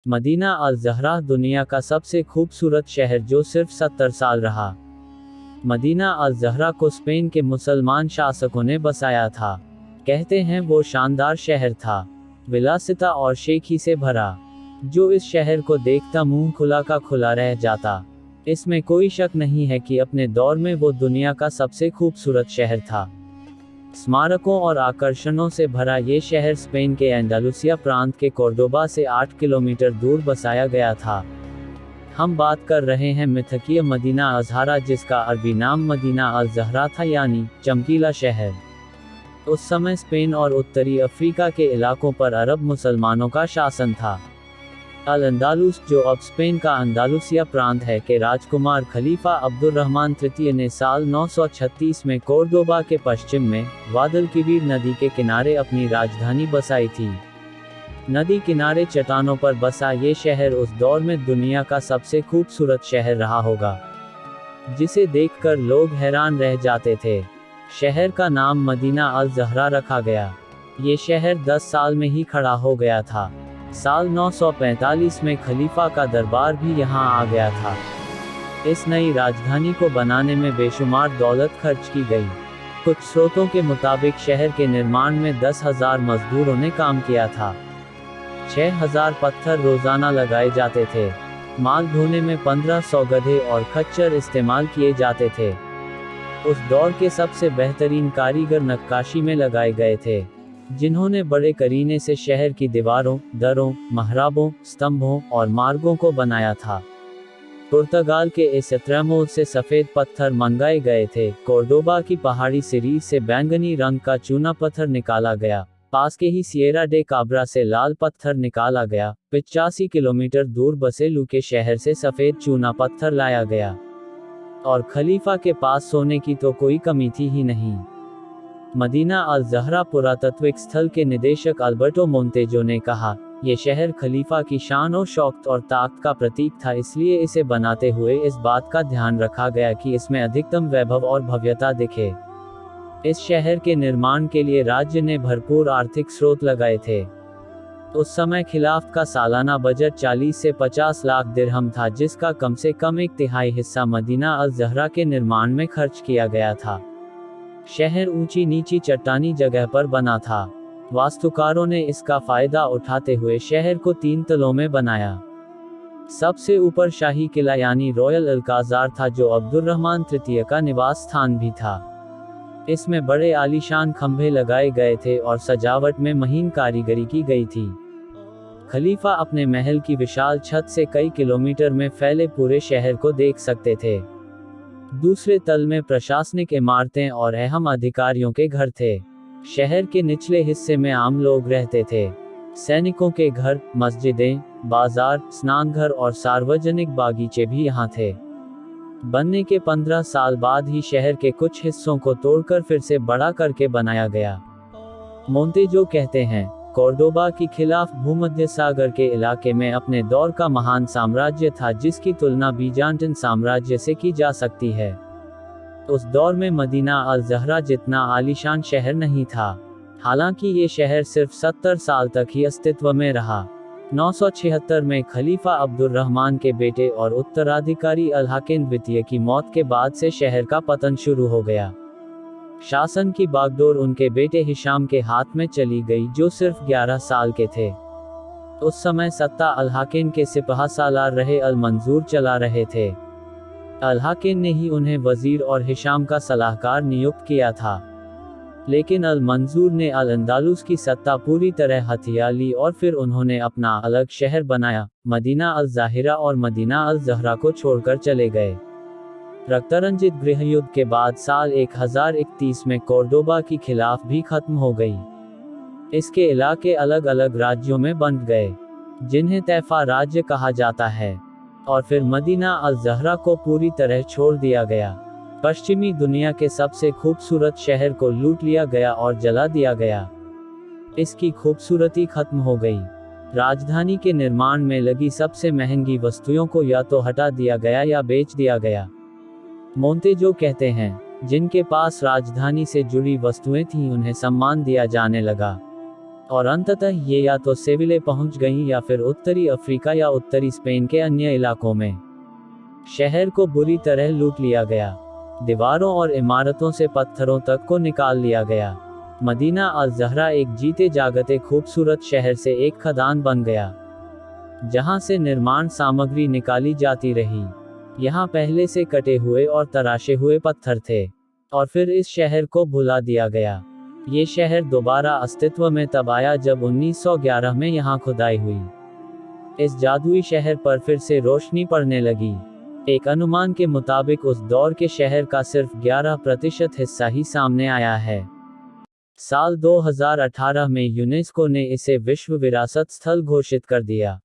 Medina अल ज़हरा दुनिया का सबसे खूबसूरत शहर जो सिर्फ 70 साल रहा। मदीना अल ज़हरा को स्पेन के मुसलमान शासकों ने बसाया था। कहते हैं वो शानदार शहर था, विलासिता और शेखी से भरा, जो इस शहर को देखता मुंह खुला का खुला रह जाता। इसमें कोई शक नहीं है कि अपने दौर में वो दुनिया का सबसे खूबसूरत शहर था। स्मारकों और आकर्षणों से भरा ये शहर स्पेन के एंडालुसिया प्रांत के कोर्डोबा से 8 किलोमीटर दूर बसाया गया था। हम बात कर रहे हैं मिथकीय मदीना अज़हरा, जिसका अरबी नाम मदीना अल ज़हरा था, यानी चमकीला शहर। उस समय स्पेन और उत्तरी अफ्रीका के इलाकों पर अरब मुसलमानों का शासन था। अल अंदालुस, जो अब स्पेन का अंदालुसिया प्रांत है, के राजकुमार खलीफा अब्दुर्रहमान तृतीय ने साल 936 में कोर्डोबा के पश्चिम में ग्वादलकिवीर नदी के किनारे अपनी राजधानी बसाई थी। नदी किनारे चट्टानों पर बसा ये शहर उस दौर में दुनिया का सबसे खूबसूरत शहर रहा होगा, जिसे देखकर लोग हैरान रह जाते थे। शहर का नाम मदीना अल ज़हरा रखा गया। ये शहर 10 साल में ही खड़ा हो गया था। साल 945 में खलीफा का दरबार भी यहाँ आ गया था। इस नई राजधानी को बनाने में बेशुमार दौलत खर्च की गई। कुछ स्रोतों के मुताबिक शहर के निर्माण में 10,000 मजदूरों ने काम किया था। 6,000 पत्थर रोजाना लगाए जाते थे। माल ढोने में 1500 गधे और खच्चर इस्तेमाल किए जाते थे। उस दौर के सबसे बेहतरीन कारीगर नक्काशी में लगाए गए थे, जिन्होंने बड़े करीने से शहर की दीवारों, दरों, महराबों, स्तंभों और मार्गों को बनाया था। पुर्तगाल के एस्ट्रेमोज से सफ़ेद पत्थर मंगाए गए थे। कोर्डोबा की पहाड़ी सीरीज से बैंगनी रंग का चूना पत्थर निकाला गया। पास के ही सिएरा डे काब्रा से लाल पत्थर निकाला गया। 85 किलोमीटर दूर बसेलू के शहर से सफ़ेद चूना पत्थर लाया गया। और खलीफा के पास सोने की तो कोई कमी थी ही नहीं। मदीना अल ज़हरा पुरातत्विक स्थल के निदेशक अल्बर्टो मोंतेजो ने कहा, ये शहर खलीफा की शान और शौकत और ताकत का प्रतीक था, इसलिए इसे बनाते हुए इस बात का ध्यान रखा गया कि इसमें अधिकतम वैभव और भव्यता दिखे। इस शहर के निर्माण के लिए राज्य ने भरपूर आर्थिक स्रोत लगाए थे। उस समय खिलाफत का सालाना बजट 40 से 50 लाख दिरहम था, जिसका कम से कम 1/3 हिस्सा मदीना अल ज़हरा के निर्माण में खर्च किया गया था। शहर ऊंची नीची चट्टानी जगह पर बना था। वास्तुकारों ने इसका फायदा उठाते हुए शहर को 3 तलों में बनाया। सबसे ऊपर शाही किला यानी रॉयल अल्काजार था, जो अब्दुर्रहमान तृतीय का निवास स्थान भी था। इसमें बड़े आलीशान खंभे लगाए गए थे और सजावट में महीन कारीगरी की गई थी। खलीफा अपने महल की विशाल छत से कई किलोमीटर में फैले पूरे शहर को देख सकते थे। दूसरे तल में प्रशासनिक इमारतें और अहम अधिकारियों के घर थे। शहर के निचले हिस्से में आम लोग रहते थे। सैनिकों के घर, मस्जिदें, बाजार, स्नानघर और सार्वजनिक बागीचे भी यहाँ थे। बनने के 15 साल बाद ही शहर के कुछ हिस्सों को तोड़कर फिर से बड़ा करके बनाया गया। मोंतेजो कहते हैं, कोर्डोबा की खिलाफ भूमध्य सागर के इलाके में अपने दौर का महान साम्राज्य था, जिसकी तुलना बीजांटिन साम्राज्य से की जा सकती है। उस दौर में मदीना अल ज़हरा जितना आलीशान शहर नहीं था। हालांकि ये शहर सिर्फ 70 साल तक ही अस्तित्व में रहा। 976 में खलीफा अब्दुर्रहमान के बेटे और उत्तराधिकारी अल हाकिम द्वितीय की मौत के बाद से शहर का पतन शुरू हो गया। शासन की बागडोर उनके बेटे हिशाम के हाथ में चली गई, जो सिर्फ 11 साल के थे। उस समय सत्ता अल हाकिम के सिपह सालार रहे अल मंजूर चला रहे थे। अल हाकिम ने ही उन्हें वजीर और हिशाम का सलाहकार नियुक्त किया था। लेकिन अल मंजूर ने अल अंदालुस की सत्ता पूरी तरह हथिया ली और फिर उन्होंने अपना अलग शहर बनाया, मदीना अल ज़ाहिरा, और मदीना अल ज़हरा को छोड़कर चले गए। रक्तरंजित गृहयुद्ध के बाद साल 1031 में कोर्डोबा की खिलाफ भी खत्म हो गई। इसके इलाके अलग अलग राज्यों में बंट गए, जिन्हें तैफा राज्य कहा जाता है, और फिर मदीना अल ज़हरा को पूरी तरह छोड़ दिया गया। पश्चिमी दुनिया के सबसे खूबसूरत शहर को लूट लिया गया और जला दिया गया। इसकी खूबसूरती खत्म हो गई। राजधानी के निर्माण में लगी सबसे महंगी वस्तुओं को या तो हटा दिया गया या बेच दिया गया। मोंतेजो कहते हैं, जिनके पास राजधानी से जुड़ी वस्तुएं थीं उन्हें सम्मान दिया जाने लगा। और अंततः ये या तो सेविले पहुंच गईं या फिर उत्तरी अफ्रीका या उत्तरी स्पेन के अन्य इलाकों में। शहर को बुरी तरह लूट लिया गया। दीवारों और इमारतों से पत्थरों तक को निकाल लिया गया। मदीना अल ज़हरा एक जीते जागते खूबसूरत शहर से एक खदान बन गया, जहां से निर्माण सामग्री निकाली जाती रही। यहाँ पहले से कटे हुए और तराशे हुए पत्थर थे, और फिर इस शहर को भुला दिया गया। ये शहर दोबारा अस्तित्व में तब आया जब 1911 में यहाँ खुदाई हुई। इस जादुई शहर पर फिर से रोशनी पड़ने लगी। एक अनुमान के मुताबिक उस दौर के शहर का सिर्फ 11% हिस्सा ही सामने आया है। साल 2018 में यूनेस्को ने इसे विश्व विरासत स्थल घोषित कर दिया।